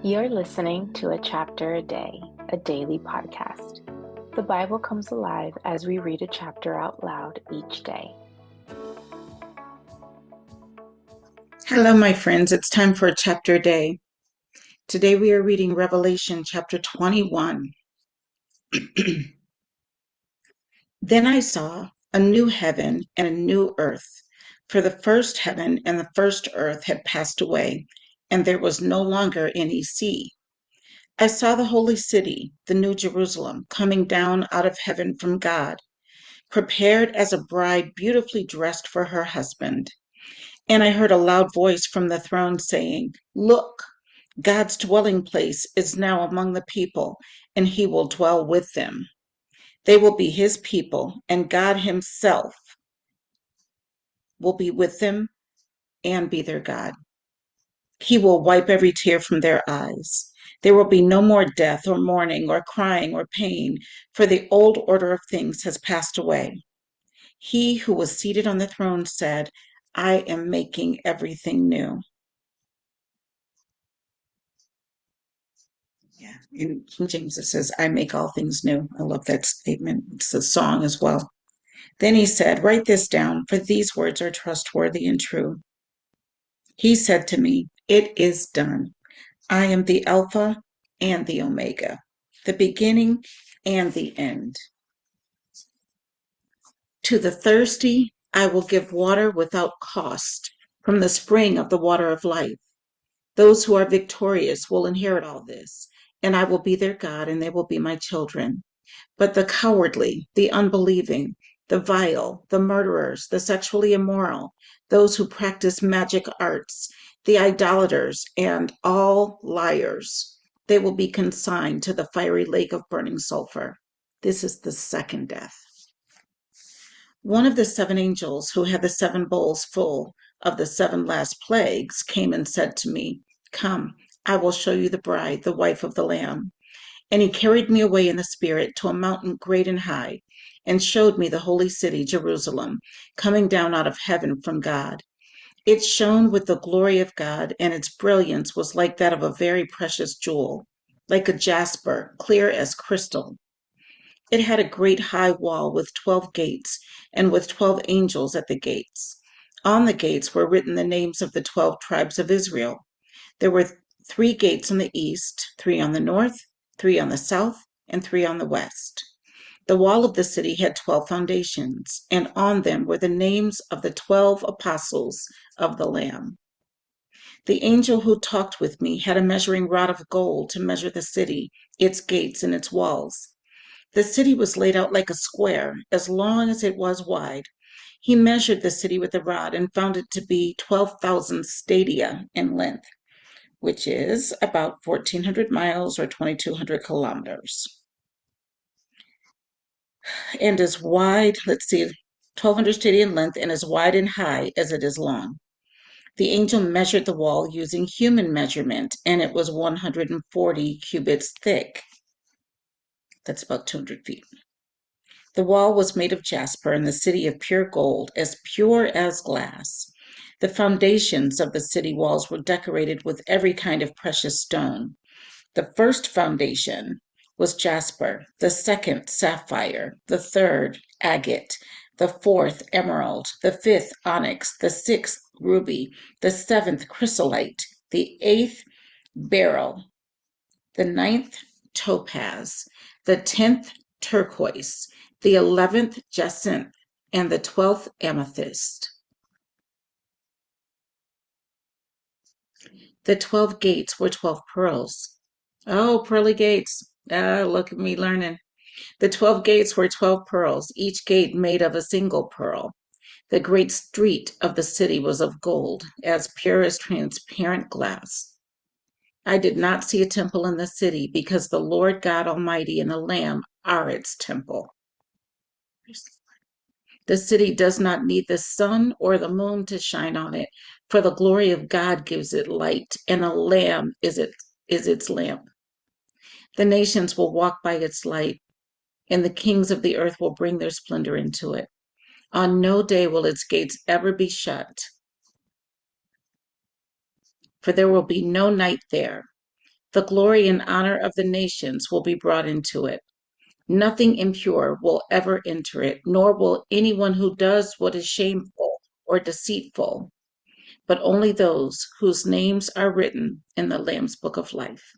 You're listening to A Chapter a Day, a daily podcast. The Bible comes alive as we read a chapter out loud each day. Hello, my friends. It's time for a chapter a day. Today we are reading Revelation chapter 21. Then I saw a new heaven and a new earth, for the first heaven and the first earth had passed away, and there was no longer any sea. I saw the holy city, the new Jerusalem, coming down out of heaven from God, prepared as a bride beautifully dressed for her husband. And I heard a loud voice from the throne saying, "Look, God's dwelling place is now among the people, and he will dwell with them. They will be his people, and God himself will be with them and be their God. He will wipe every tear from their eyes. There will be no more death or mourning or crying or pain, for the old order of things has passed away." He who was seated on the throne said, "I am making everything new." Yeah, in King James it says, "I make all things new." I love that statement. It's a song as well. Then he said, "Write this down, for these words are trustworthy and true." He said to me, "It is done. I am the Alpha and the Omega, the beginning and the end. To the thirsty, I will give water without cost from the spring of the water of life. Those who are victorious will inherit all this, and I will be their God, and they will be my children. But the cowardly, the unbelieving, the vile, the murderers, the sexually immoral, those who practice magic arts, the idolaters, and all liars, they will be consigned to the fiery lake of burning sulfur. This is the second death. One of the seven angels who had the seven bowls full of the seven last plagues came and said to me, "Come, I will show you the bride, the wife of the Lamb." And he carried me away in the spirit to a mountain great and high, and showed me the holy city, Jerusalem, coming down out of heaven from God. It shone with the glory of God, and its brilliance was like that of a very precious jewel, like a jasper, clear as crystal. It had a great high wall with 12 gates, and with 12 angels at the gates. On the gates were written the names of the 12 tribes of Israel. There were 3 gates on the east, 3 on the north, 3 on the south, and 3 on the west. The wall of the city had 12 foundations, and on them were the names of the 12 apostles of the Lamb. The angel who talked with me had a measuring rod of gold to measure the city, its gates, and its walls. The city was laid out like a square, as long as it was wide. He measured the city with a rod and found it to be 12,000 stadia in length, which is about 1,400 miles or 2,200 kilometers, and as wide, 1,200 stadia in length, and as wide and high as it is long. The angel measured the wall using human measurement, and it was 140 cubits thick. That's about 200 feet. The wall was made of jasper, and the city of pure gold, as pure as glass. The foundations of the city walls were decorated with every kind of precious stone. The first foundation was jasper, the second sapphire, the third agate, the fourth emerald, the fifth onyx, the sixth ruby, the seventh chrysolite, the eighth beryl, the ninth topaz, the 10th turquoise, the 11th jacinth, and the 12th amethyst. The 12 gates were 12 pearls. Oh, pearly gates. Ah, look at me learning. The 12 gates were 12 pearls, each gate made of a single pearl. The great street of the city was of gold, as pure as transparent glass. I did not see a temple in the city, because the Lord God Almighty and the Lamb are its temple. The city does not need the sun or the moon to shine on it, for the glory of God gives it light, and the Lamb is its lamp. The nations will walk by its light, and the kings of the earth will bring their splendor into it. On no day will its gates ever be shut, for there will be no night there. The glory and honor of the nations will be brought into it. Nothing impure will ever enter it, nor will anyone who does what is shameful or deceitful, but only those whose names are written in the Lamb's Book of Life.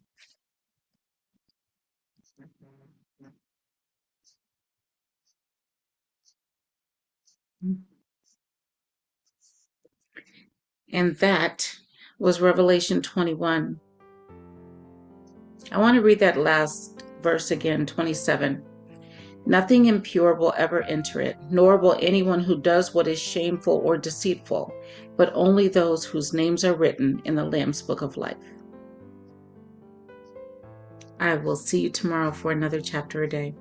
And that was Revelation 21. I want to read that last verse again, 27. Nothing impure will ever enter it, nor will anyone who does what is shameful or deceitful, but only those whose names are written in the Lamb's Book of Life. I will see you tomorrow for another chapter a day.